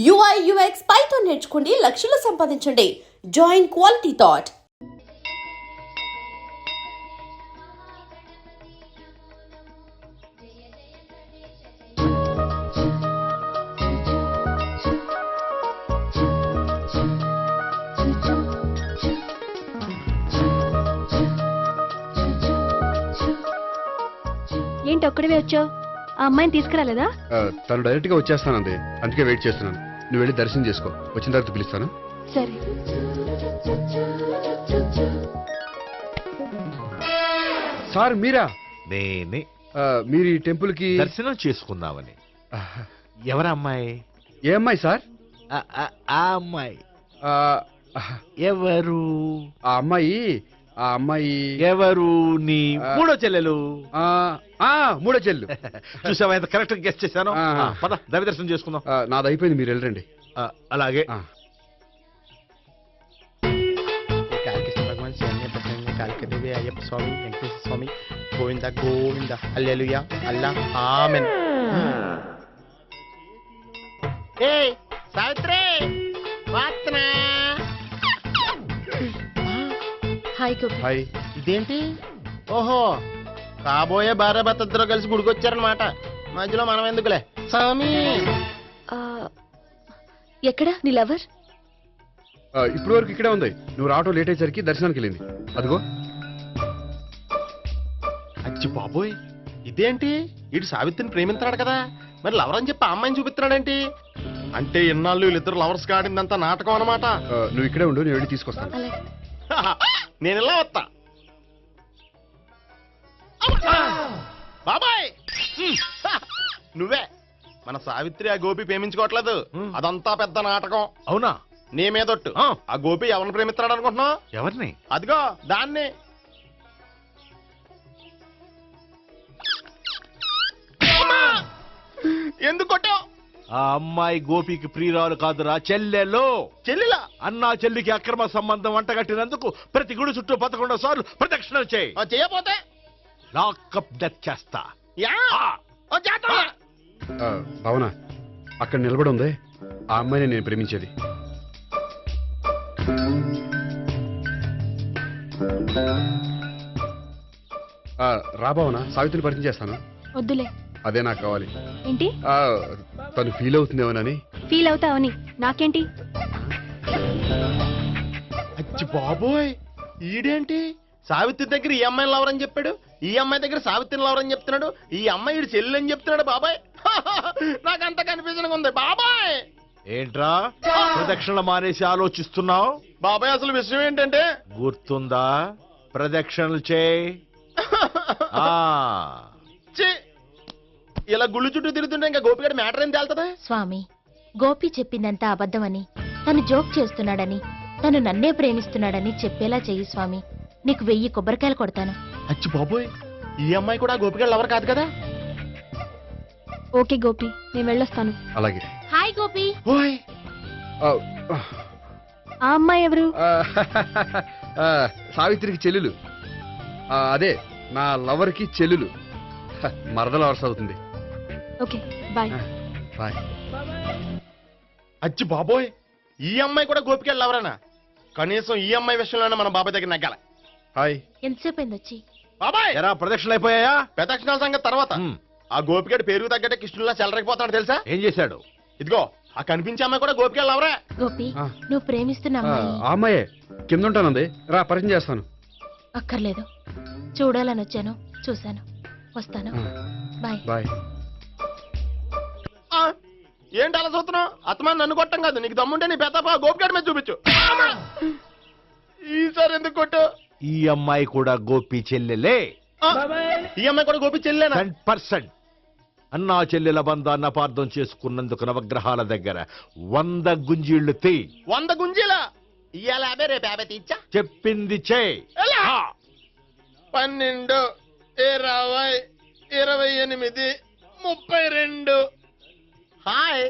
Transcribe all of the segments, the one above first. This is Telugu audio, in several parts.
UI UX పైథాన్ నేర్చుకోండి, లక్షలు సంపాదించండి. Join quality thought. ఏంటి ఒక్కడివే వచ్చావు? ఆ అమ్మాయిని తీసుకురాలేదా? తను డైరెక్ట్ గా వచ్చేస్తానంది, అందుకే వెయిట్ చేస్తున్నాను. నువ్వు వెళ్ళి దర్శనం చేసుకో, వచ్చిన తర్వాత పిలుస్తాను. సరే. సార్ మీరా? నేనే మీరు ఈ టెంపుల్ కి దర్శనం చేసుకుందామని. ఎవరా అమ్మాయి? ఏ అమ్మాయి సార్? ఆ అమ్మాయి ఆ, ఎవరు? ఆ అమ్మాయి ఎవరు? నీ మూడో చెల్లెలు. మూడో చెల్లు. చూసావా ఎంత కరెక్ట్ గెస్ట్ చేశాను. ఆ. పద దైవ దర్శనం చేసుకుందాం. నాది అయిపోయింది, మీరు వెళ్ళండి. అలాగే. కాళికృష్ణ భగవాన్ శరణ్య ప్రసన్న కాళికదేవి అయ్యప్ప స్వామి వెంకటేశ్వర స్వామి గోవింద గోవింద హల్లెలూయా అల్లా ఆమెన్. ఏ సావిత్రి వాత్నా. హాయ్ గోపి. హాయ్. ఇదేంటి? ఓహో, కాబోయే భార్య భర్త ఇద్దరు కలిసి గుడికొచ్చారనమాట. మధ్యలో మనం ఎందుకులే స్వామి. ఆ, ఎక్కడ నీ లవర్? ఇప్పుడు వరకు ఇక్కడే ఉంది. నువ్వు రావటం లేట్ అయ్యేసరికి దర్శనానికి వెళ్ళింది. అదిగో. అచ్చి బాబోయ్, ఇదేంటి? ఇటు సావిత్రిని ప్రేమిస్తున్నాడు కదా, మరి లవర్ అని చెప్పి ఆ అమ్మాయిని చూపిస్తున్నాడేంటి? అంటే ఇన్నాళ్ళు వీళ్ళిద్దరు లవర్స్ కాడిందంతా నాటకం అనమాట. నువ్వు ఇక్కడే ఉండు, నేను వెళ్ళి తీసుకొస్తాను. అలాగే. నేను ఇలా వస్తా. బాబాయ్, నువ్వే మన సావిత్రి ఆ గోపి ప్రేమించుకోవట్లేదు, అదంతా పెద్ద నాటకం. అవునా? నీ మీదొట్టు. ఆ గోపి ఎవరిని ప్రేమిస్తున్నాడు అనుకుంటున్నావు? ఎవరిని? అదిగో దాన్ని. ఎందుకు కొట్టావు? ఆ అమ్మాయి గోపికి ప్రియురాలు కాదురా, చెల్లెలు. చెల్లిలా? అన్నా చెల్లికి అక్రమ సంబంధం వంటగట్టినందుకు ప్రతి గుడి చుట్టూ 11 సార్లు ప్రదక్షిణలు చేయి. చేయపోతే లాకప్ డెత్ చేస్తా. యా, చేస్తా. భావన, అక్కడ నిలబడి ఉంది ఆ అమ్మాయిని నేను ప్రేమించేది. రా భావన, సావిత్రిని పరిచయం చేస్తాను. వద్దులే. అదే నాకు కావాలి. ఏంటి? తను ఫీల్ అవుతుందేమోనని. ఫీల్ అవుతావని నాకేంటి? అచ్చి బాబోయ్, ఈడేంటి సావిత్రి దగ్గర ఈ అమ్మాయిని లవర్ అని చెప్పాడు, ఈ అమ్మాయి దగ్గర సావిత్రిని లవర్ అని చెప్తున్నాడు, ఈ అమ్మాయి ఈడు చెల్లి అని చెప్తున్నాడు. బాబాయ్, నాకంత కన్ఫ్యూజన్ ఉంది బాబాయ్. ఏంట్రా ప్రదక్షిణ మానేసి ఆలోచిస్తున్నావు? బాబాయ్, అసలు విషయం ఏంటంటే, గుర్తుందా? ప్రదక్షిణలు చేయి. ఛీ, ఇలా గుళ్ళు చుట్టూ తిరుగుతుంటే ఇంకా గోపిగడ మ్యాటర్ ఏం తేలుతుందా? స్వామి, గోపి చెప్పిందంతా అబద్ధమని, తను జోక్ చేస్తున్నాడని, తను నన్నే ప్రేమిస్తున్నాడని చెప్పేలా చెయ్యి స్వామి. నీకు 1000 కొబ్బరికాయలు కొడతాను. అచ్చి బాబోయ్, ఈ అమ్మాయి కూడా గోపిగడ లవర్ కాదు కదా? ఓకే గోపి, నేను వెళ్ళొస్తాను. అలాగే. హాయ్ గోపి. ఓయ్, ఆ అమ్మాయి ఎవరు? సావిత్రికి చెల్లెలు. అదే నా లవర్కి చెల్లెలు. మరద లవర్స్ అవుతుంది. Okay, bye. బాయ్. అచ్చి బాబోయ్, ఈ అమ్మాయి కూడా గోపిగడ లవరేనా? కనీసం ఈ అమ్మాయి విషయంలోనే మన బాబాయ్ దగ్గర నెగ్గాల. హాయ్. ఎంతసేపు అయింది వచ్చి? బాబాయ్, ఎరా ప్రదక్షిణలు అయిపోయాయా? ప్రదక్షిణాల సంగతి తర్వాత. ఆ గోపిగడ పేరు తగ్గట్టే కృష్ణులా చెలరైపోతాడు తెలుసా? ఏం చేశాడు? ఇదిగో ఆ కనిపించే అమ్మాయి కూడా గోపిగడ లవరే. గోపి, ఆ. నువ్వు ప్రేమిస్తున్న అమ్మాయి ఆ అమ్మాయే కింద ఉంటానంది. రా, పరిచయం చేస్తాను. అక్కర్లేదు. చూడాలని వచ్చాను, చూశాను, వస్తాను. బాయ్. బాయ్. ఏంటి అలా చూస్తున్నావు? అత్తమాని నన్ను కొట్టం కాదు, నీకు దమ్ముంటే నీ పెద్ద గోపిగడ మీద చూపించు. ఈసారి ఎందుకు కొట్టు? ఈ అమ్మాయి కూడా గోపి చెల్లెలే. ఈ అమ్మాయి కూడా గోపి చెల్లేనా? 10%. అన్నా చెల్లెల బంధాన్ని అపార్థం చేసుకున్నందుకు నవగ్రహాల దగ్గర 100 గుంజీళ్లు తీ. 100 గుంజీలా? ఇవాళ 50, రేపు 50 తీచ్చా. చెప్పింది చే. 12, 20, 28, 32. హాయ్.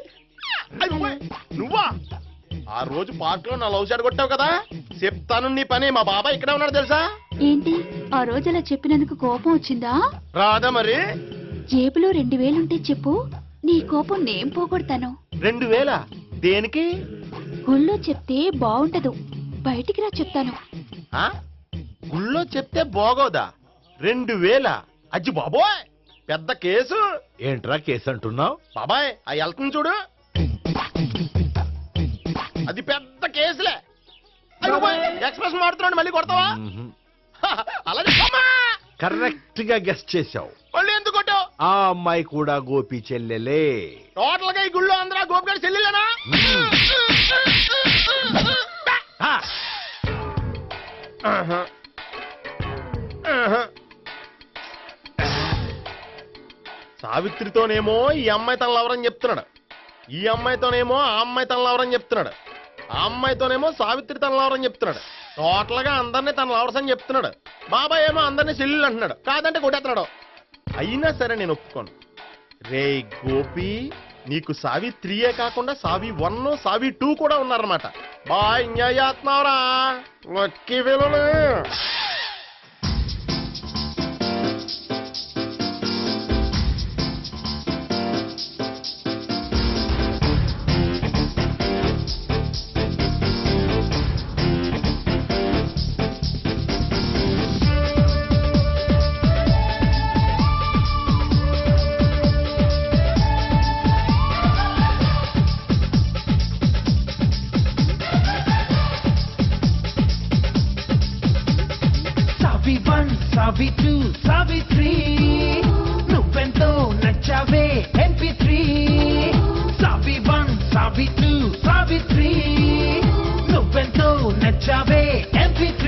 నువ్వా? ఆ రోజు పార్క్ లో నా లవ్ షాట్ కొట్టావు కదా, చెప్తాను నీ పని. మా బాబాయ్ ఇక్కడే ఉన్నాడు తెలుసా? ఏంటి ఆ రోజు అలా చెప్పినందుకు కోపం వచ్చిందా? రాదా మరి? జేబులో 2000 ఉంటే చెప్పు, నీ కోపం నేను పోగొడతాను. 2000? దేనికి? గుళ్ళో చెప్తే బాగుంటదు, బయటికి రా చెప్తాను. ఆ గుళ్ళో చెప్తే బాగోదా? 2000? అజ్జి బాబోయ్, పెద్ద కేసు. ఏంట్రా కేసు అంటున్నావు? బాబాయ్ ఆ వెళ్తుంది చూడు, అది పెద్ద కేసులే. అయ్యో బాయ్, ఎక్స్ప్రెస్ మాడుతున్నాడు, మళ్ళీ కొడతావా? అలాగే కరెక్ట్ గా గెస్ట్ చేశావు. మళ్ళీ ఎందుకు కొట్టావు? ఆ అమ్మాయి కూడా గోపి చెల్లెలే. టోటల్ గా ఈ గుళ్ళో అందరూ గోపిగాడి చెల్లిలేనా? ఆ, ఆహా. ఆహా. సావిత్రితోనేమో ఈ అమ్మాయి తన లవరని చెప్తున్నాడు, ఈ అమ్మాయితోనేమో ఆ అమ్మాయి తన లవరని చెప్తున్నాడు, ఆ అమ్మాయితోనేమో సావిత్రి తన లవరని చెప్తున్నాడు. టోటల్ గా అందరినీ తన లవర్స్ అని చెప్తున్నాడు. బాబాయ్ ఏమో అందరినీ చెల్లెలు అంటున్నాడు, కాదంటే కొట్టేస్తున్నాడు. అయినా సరే నేను ఒప్పుకోను. రే గోపి, నీకు సావిత్రియే కాకుండా సావి 1, సావి 2 కూడా ఉన్నారన్నమాట. బా ఎంజాయ్ చేస్తున్నావురా, లక్కీ ఫెలోలు. సావి 1, సావి 2, సావి 3, నువ్వెంతో నచ్చావే MP3. సావి 1, సావి 2, సావి 3, నువ్వెంతో నచ్చావే MP3.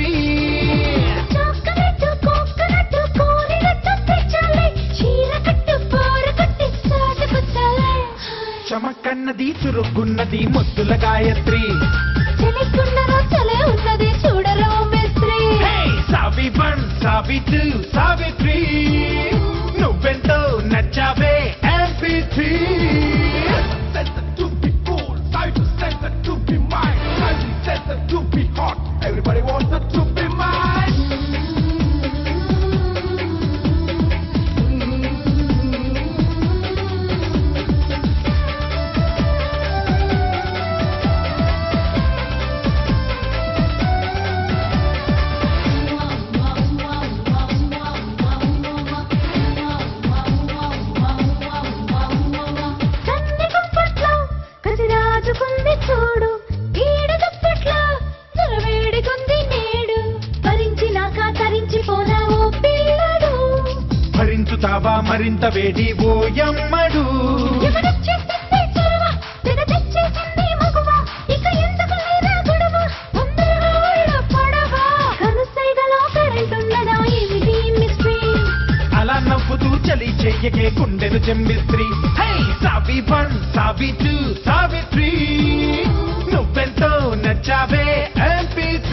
చమకన్నది చురుకున్నది ముద్దుల గాయత్రి. హే సావి 1, సావి 2, సావి 3, నువ్వెంతో నచ్చావే MP3. Everybody wants it to be mine. చూడు ఈడు దుప్పట్లో వేడికుంది నేడు, భరించినాక తరించిపోనా ఓ పిల్లడు. భరించుతావా మరింత వేడి ఓయమ్మడు. ఎవరొచ్చేసింది చొరవ, తెగ తెచ్చేసింది మగువ, ఇక ఎందుకు లేదా గొడవ, తొందరగా ఒళ్ళు పొడవ. కనుసైగలో కరెంటున్నదా ఏమిటి మిస్ట్రీ? అలా నవ్వుతూ చలి చెయ్యకే గుండెను చెమ్మిస్త్రీ. హే సావి 1, సావి 2, సావి 3, నువ్వెంతో నచ్చావే MP3.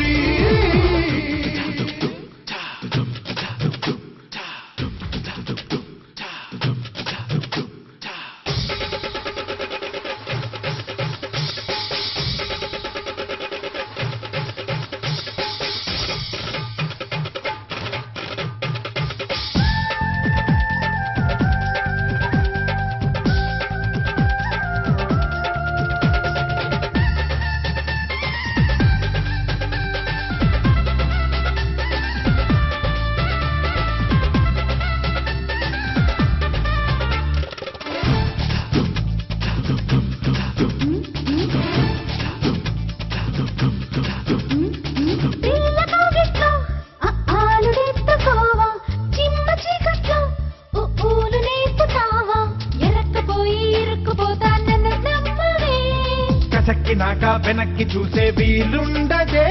కసక్కినాక వెనక్కి చూసే వీలుండదే.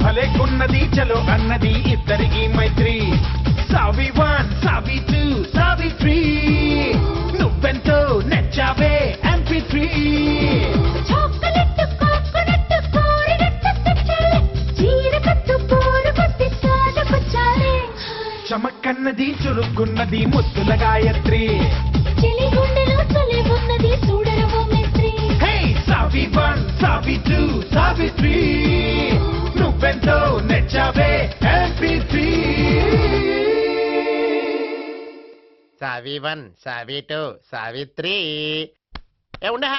భలేకున్నది చలో అన్నది ఇద్దరికి మైత్రి. సావి 1, సావి 2, సావి 3, నువ్వెంతో నచ్చావే MP3. చమకన్నది చురుకున్నది ముద్దుల గాయత్రి. హే సావి 1, సావి 2, సావి 3, నువ్వెంతో నచ్చావే MP3. సావి 1 సావి 2 సావిత్రి ఏ ఉండే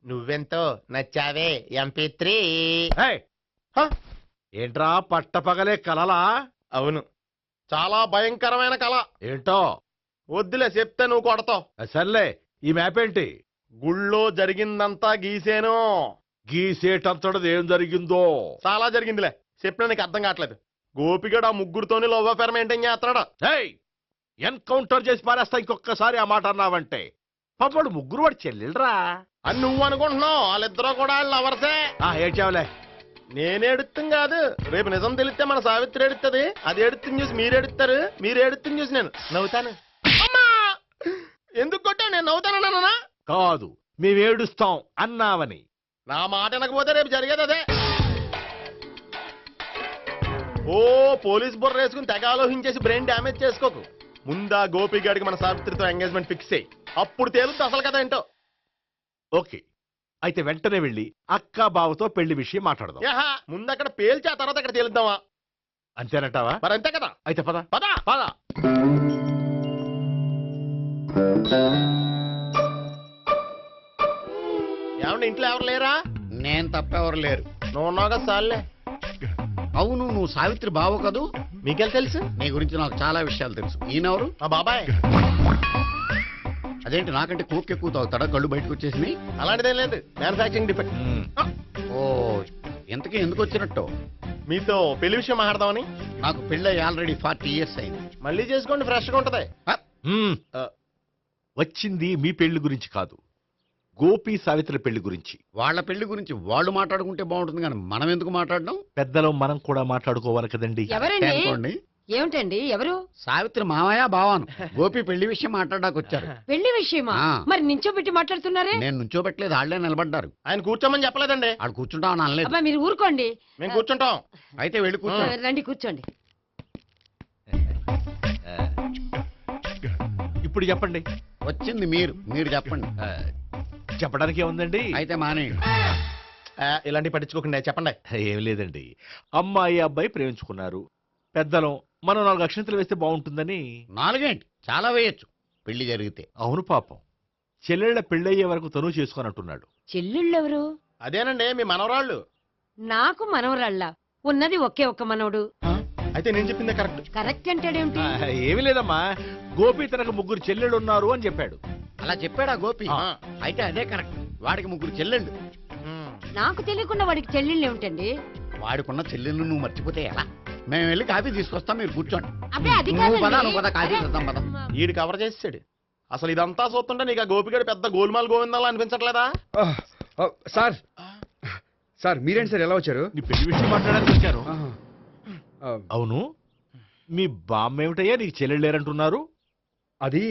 నువ్వెంతో నచ్చావే MP3. హే, హ? ఏంట్రా పట్టపగలే కలలా? అవును, చాలా భయంకరమైన కళ. ఏంటో వద్దులే చెప్తే నువ్వు కొడతావు. సర్లే, ఈ మ్యాప్ ఏంటి? గుళ్ళో జరిగిందంతా గీసేను. గీసేటంతటది ఏం జరిగిందో? చాలా జరిగిందిలే, చెప్పినా నీకు అర్థం కావట్లేదు. గోపిగడు ఆ ముగ్గురుతోని లవ్ అఫేర్ మెయింటైన్ చేస్తున్నాడు. హేయ్, ఎన్కౌంటర్ చేసి పారేస్తా ఇంకొకసారి ఆ మాట అన్నావంటే. పాపడు ముగ్గురు వాడు చెల్లెలరా. అని నువ్వు అనుకుంటున్నావు, వాళ్ళిద్దరూ కూడా లవర్సే. ఏడ్చావులే. నేనేడుతుంది కాదు, రేపు నిజం తెలిస్తే మన సావిత్రి ఎడుతుంది. అది ఎడుతుంది చూసి మీరు ఎడుతారు, మీరు ఎడుతుంది చూసి నేను నవ్వుతాను. అమ్మా! ఎందుకు కొట్టావు? నేను నవ్వుతానన్నా? కాదు, మేమేడుస్తాం అన్నావని. నా మాట వినకపోతే రేపు జరిగేది అదే. ఓ పోలీస్ బుర్ర వేసుకుని తెగ ఆలోచించేసి బ్రెయిన్ డ్యామేజ్ చేసుకోకు. ముందా గోపిగాడికి మన సావిత్రితో ఎంగేజ్మెంట్ ఫిక్స్ అయ్యి అప్పుడు తేలుతుంది అసలు కదా ఏంటో. ఓకే, అయితే వెంటనే వెళ్ళి అక్క బావతో పెళ్లి విషయం మాట్లాడదాం. యహా, ముందు అక్కడ పేల్చి ఆ తర్వాత అక్కడ తేలుద్దామా? అంతేనంటావా? మరి అంతే కదా. అయితే పద పద. పద. ఏమండి ఇంట్లో ఎవరు లేరా? నేను తప్పెవరు లేరు. నువ్వు ఉన్నావు కదా సార్లే. అవును, నువ్వు సావిత్రి బావు కదూ? మీకెళ్ళి తెలుసు? నీ గురించి నాకు చాలా విషయాలు తెలుసు. ఈయనెవరు? మా బాబాయ్. అదేంటి, నాకంటే కోక్ ఎక్కువ తాగుతాడా? కళ్ళు బయటకు వచ్చేసినాయి. అలాంటిదేం లేదు, మ్యానుఫాక్చరింగ్ డిఫెక్ట్. మ్మ్. ఓ, ఇంతకీ ఎందుకు వచ్చినట్టు? మీతో పెళ్లి విషయం మాట్లాడదామని. నాకు పెళ్ళి ఆల్రెడీ 40 years అయింది. మళ్ళీ చేసుకోండి, ఫ్రెష్ గా ఉంటది. మ్మ్. వచ్చింది మీ పెళ్లి గురించి కాదు, గోపి సావిత్రి పెళ్లి గురించి. వాళ్ళ పెళ్లి గురించి వాళ్ళు మాట్లాడుకుంటే బాగుంటుంది, కానీ మనం ఎందుకు మాట్లాడడం? పెద్దలో మనం కూడా మాట్లాడుకోవాలి కదండి. ఎవరండి? అనుకోండి. ఏమిటండి? ఎవరు? సావిత్రి మామయ్య బావాను గోపి పెళ్లి విషయం మాట్లాడడానికి వచ్చారు. పెళ్లి విషయమా? ఆ. మరి నించోబెట్టి మాట్లాడుతున్నారే? నేను నుంచోబెట్టలేదు, వాళ్ళే నిలబడ్డారు. ఆయన కూర్చోమని చెప్పలేదండి. ఆడు కూర్చుంటామని అనలేదు. అబ్బా మీరు ఊరుకోండి. మేము కూర్చుంటాం. అయితే వెళ్ళి కూర్చో. రండి కూర్చోండి. ఇప్పుడు చెప్పండి. వచ్చింది మీరు చెప్పండి. చెప్పడానికి ఏముందండి? అయితే మానేయండి. ఇలాంటి పట్టించుకోకుండా చెప్పండి. ఏం లేదండి, అమ్మాయి అబ్బాయి ప్రేమించుకున్నారు. పెద్దలం మనం 4 అక్షంతలు వేస్తే బాగుంటుందని. 4 ఏంటి, చాలా వేయొచ్చు పెళ్లి జరిగితే. అవును పాపం, చెల్లెళ్ళ పెళ్ళయ్యే వరకు తను చేసుకున్నట్టున్నాడు. చెల్లెళ్ళెవరు? అదేనండి మీ మనవరాళ్ళు. నాకు మనవరాళ్ళ ఉన్నది ఒకే ఒక్క మనవడు. అయితే నేను చెప్పిందే కరెక్ట్. కరెక్ట్ అంటాడేమిటి? ఏమీ లేదమ్మా, గోపి తనకు 3 చెల్లెళ్ళు ఉన్నారు అని చెప్పాడు. అలా చెప్పాడా గోపి? ఆ. అయితే అదే కరెక్ట్. వాడికి 3 చెల్లెళ్ళు. నాకు తెలియకుండా వాడికి చెల్లెళ్ళు ఏమిటండి? వాడికున్న చెల్లెళ్ళు నువ్వు మర్చిపోతే ఎలా? మేము వెళ్ళి కాఫీ తీసుకొస్తాం, మీరు కూర్చోండి. అబ్బే అది నువ్వు పద, కాదండి. నువ్వు పద, కాఫీ చేద్దాం పద. ఈడు కవర్ చేసాడు. అసలు ఇదంతా చూస్తుంటే నీకు ఆ గోపిగడు పెద్ద గోల్మాల్ గోవిందాలు అనిపించట్లేదా? సార్ సార్ మీరేంటి సార్ ఎలా వచ్చారు? నీ పెళ్లి విషయం మాట్లాడడానికి వచ్చాను. ఆ, అవును, మీ బామ్మ ఏమిటయ్యా నీకు చెల్లెళ్ళు లేరంటున్నారు? అది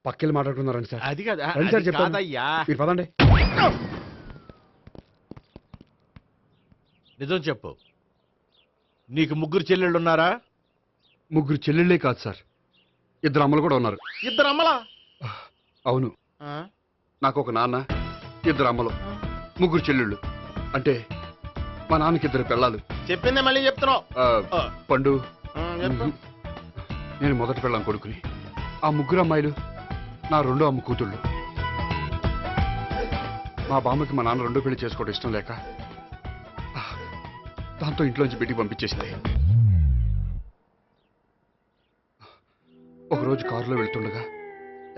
పక్కెళ్ళి మాట్లాడుకున్నారండి సార్. అది కాదు, రండి సార్ అది చెప్తాను. కాదయ్యా. మీరు పదండి. నిజం చెప్పు, నీకు 3 చెల్లెళ్ళు ఉన్నారా? 3 చెల్లెళ్ళే కాదు సార్, 2 అమ్మలు కూడా ఉన్నారు. 2 అమ్మలా? అవును, నాకు ఒక నాన్న, 2 అమ్మలు, 3 చెల్లెళ్ళు. అంటే మా నాన్నకి 2 పిల్లలు. చెప్పిందే మళ్ళీ చెప్తున్నావు. పండు, చెప్పు. నేను మొదటి పెళ్ళాం కొడుకుని. ఆ 3 అమ్మాయిలు నా 2వ అమ్మ కూతుళ్ళు. మా బామ్మకి మా నాన్న 2వ పెళ్లి చేసుకోవడం ఇష్టం లేక దాంతో ఇంట్లోంచి బిడ్డికి పంపించేసింది. ఒకరోజు కారులో వెళ్తుండగా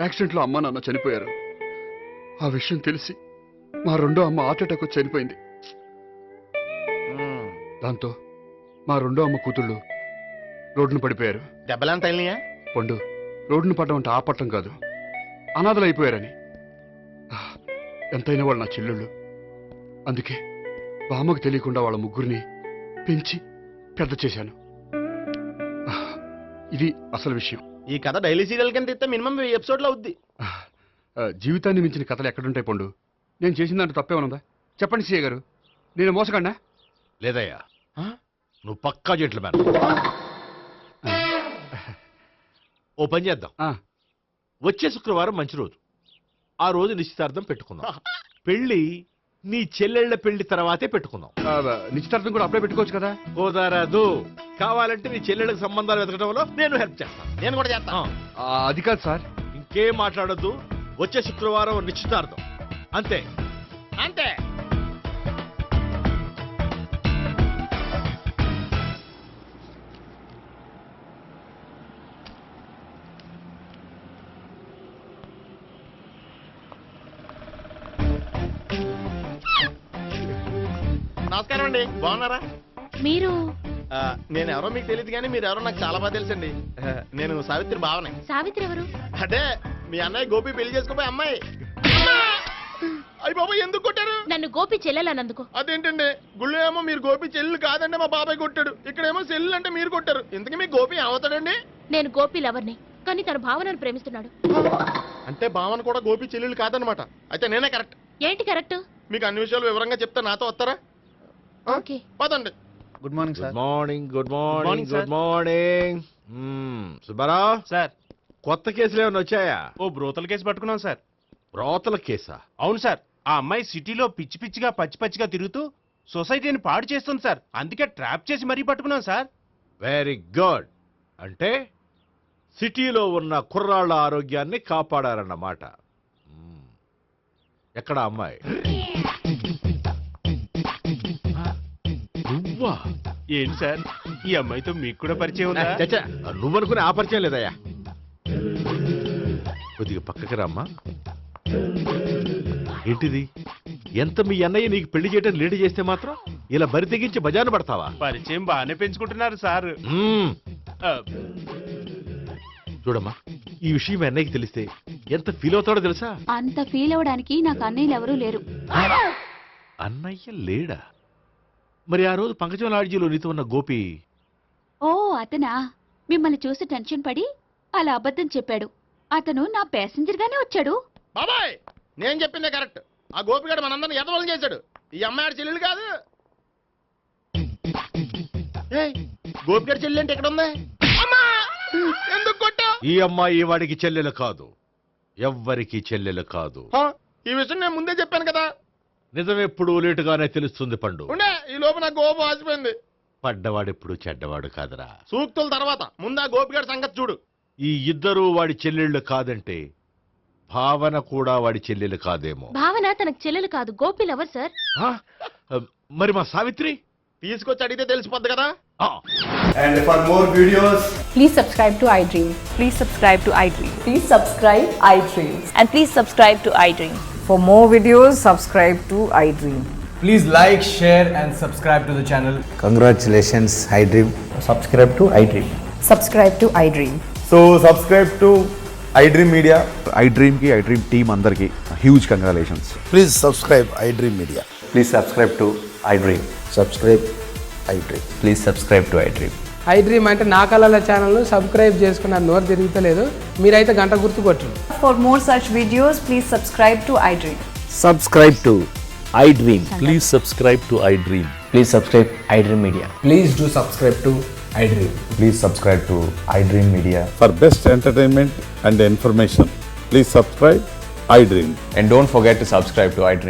యాక్సిడెంట్లో అమ్మ నాన్న చనిపోయారు. ఆ విషయం తెలిసి మా 2వ అమ్మ హార్ట్ అటాక్ వచ్చి చనిపోయింది. దాంతో మా 2వ అమ్మ కూతుళ్ళు రోడ్డును పడిపోయారు. దెబ్బలంత తగిలినాయా? పండు, రోడ్డును పడ్డం అంటే ఆపట్టం కాదు, అనాథలు అయిపోయారని. ఎంతైనా వాళ్ళు నా చెల్లెళ్ళు. అందుకే బామ్మకు తెలియకుండా వాళ్ళ 3 పెంచి పెద్ద చేశాను. ఇది అసలు విషయం. ఈ కథ డైలీ సీరియల్ కింద ఇస్తే మినిమం 1000 ఎపిసోడ్లు అవుద్ది. జీవితాన్ని మించిన కథలు ఎక్కడుంటాయి పండు? నేను చేసిన దాంట్లో తప్పేమనుందా? చెప్పండి సీఏ గారు, నేను మోసగండా? లేదయ్యా, నువ్వు పక్కా జెంట్లమ్యాన్. ఓ పని చేద్దాం, వచ్చే శుక్రవారం మంచి రోజు. ఆ రోజు నిశ్చితార్థం పెట్టుకుందాం. పెళ్లి నీ చెల్లెళ్ళ పెళ్లి తర్వాతే పెట్టుకుందాం. నిశ్చితార్థం కూడా అప్పుడే పెట్టుకోవచ్చు కదా. కుదరదు. కావాలంటే నీ చెల్లెళ్ళకి సంబంధాలు వెతకడంలో నేను హెల్ప్ చేస్తాను. నేను కూడా చేస్తా. అది కాదు సార్. ఇంకేం మాట్లాడొద్దు. వచ్చే శుక్రవారం నిశ్చితార్థం. అంతే. అంతే. నమస్కారం అండి, బాగున్నారా? మీరు నేను ఎవరో మీకు తెలియదు కానీ మీరు ఎవరో నాకు చాలా బాగా తెలుసండి. నేను సావిత్రి బావనే. సావిత్రి ఎవరు? అంటే మీ అన్నయ్య గోపి పెళ్లి చేసుకోపోయి అమ్మాయి. అయ్యి బాబాయ్ ఎందుకు కొట్టారు? నన్ను గోపి చెల్లెలన్నందుకు. అదేంటండి, గుళ్ళు ఏమో మీరు గోపి చెల్లు కాదండి మా బాబాయ్ కొట్టాడు, ఇక్కడేమో చెల్లు అంటే మీరు కొట్టారు. ఇంతకీ మీ గోపి ఏమవుతాడండి? నేను గోపి లవర్ని, కానీ తన భావనను ప్రేమిస్తున్నాడు. అంటే భావన కూడా గోపి చెల్లెలు కాదనమాట. అయితే నేనే కరెక్ట్. ఏంటి కరెక్ట్? మీకు అన్ని విషయాలు వివరంగా చెప్తే నాతో వస్తారా? ఓకే. పదండి. Good morning good morning. Good morning. Good morning. Subbarao sir, కొత్త కేసులు ఏమైనా వచ్చాయా? ఓ బ్రోతల కేసు పట్టుకున్నాం సార్. రోతల కేసా? అవును సార్, ఆ అమ్మాయి సిటీలో పిచ్చి పిచ్చిగా పచ్చి పచ్చిగా తిరుగుతూ సొసైటీని పాడు చేస్తుంది సార్. అందుకే ట్రాప్ చేసి మరీ పట్టుకున్నాం సార్. Very good. అంటే సిటీలో ఉన్న కుర్రాళ్ళ ఆరోగ్యాన్ని కాపాడారన్నమాట. ఎక్కడ అమ్మాయి? నువ్వా? ఏంటి సార్, ఈ అమ్మాయితో మీకు కూడా పరిచయం ఉందా? చచ్చా, నువ్వనుకునే ఆ పరిచయం లేదయ్యా. కొద్దిగా పక్కకి రామ్మా. ఏంటిది? ఎంత మీ అన్నయ్య నీకు పెళ్లి చేయడం లేట్ చేస్తే మాత్రం ఇలా బరి తెగించి బజారు పడతావా? పరిచయం బాగానే పెంచుకుంటున్నారు సార్. చూడమ్మా, ఈ విషయం మీ అన్నయ్యకి తెలిస్తే ఎంత ఫీల్ అవుతాడో తెలుసా? అంత ఫీల్ అవడానికి నాకు అన్నయ్యలు ఎవరూ లేరు. అన్నయ్య లేడా? మరి ఆ రోజు పంకజం లాడ్జీలో నీతో ఉన్న గోపి? ఓ అతనా? మిమ్మల్ని చూసి టెన్షన్ పడి అలా అబద్ధం చెప్పాడు. అతను నా ప్యాసింజర్ గానే వచ్చాడు. బాబాయ్ నేను చెప్పిందే కరెక్ట్. ఆ గోపిగాడు మనందరిని ఎదవలం చేశాడు. ఈ అమ్మాయి చెల్లెలు కాదు. గోపిగాడి చెల్లి అంటే ఎక్కడ ఉంది? అమ్మా! ఎందుకు కొట్టా? ఈ అమ్మాయి వాడికి చెల్లెలు కాదు, ఎవ్వరికి చెల్లెలు కాదు. ఈ విషయం నేను ముందే చెప్పాను కదా. నిజమెప్పుడు లేటుగానే తెలుస్తుంది పండు. ఉండే ఈ లోపు నా గోపు ఆసిపోయింది. పడ్డవాడెప్పుడు చెడ్డవాడు కాదురా. సూక్తుల తర్వాత ముందు ఆ గోపిగాడి సంగతి చూడు. ఈ ఇద్దరూ వాడి చెల్లెళ్ళు కాదంటే భావన కూడా వాడి చెల్లెలు కాదేమో. భావన తనకు చెల్లెలు కాదు, గోపి లవర్ సార్. ఆ? మరి మా సావిత్రి తీసుకొచ్చి అడిగితే తెలిసిపోద్ది కదా. And for more videos, Please subscribe to iDream. Please subscribe to iDream. Please subscribe iDream. And please subscribe to iDream. For more videos, subscribe to iDream. please like, share and subscribe to the channel. Congratulations, iDream. Subscribe to iDream. Subscribe to iDream. So subscribe to iDream Media. iDream ki iDream team andarki huge congratulations. Please subscribe iDream media. Please subscribe to iDream. Subscribe iDream. Please subscribe to iDream. iDream అంటే నా కళల ఛానల్ను సబ్స్క్రైబ్ చేసుకున్న నోరు తిరుగుతలేదు. మీరైతే గంట గుర్తు కొట్టండి. For more such videos, please subscribe to iDream. Subscribe to iDream. Please subscribe to iDream. Please subscribe iDream Media. Please do subscribe to iDream. Please subscribe to iDream Media. For best entertainment and information, please subscribe iDream. And don't forget to subscribe to iDream.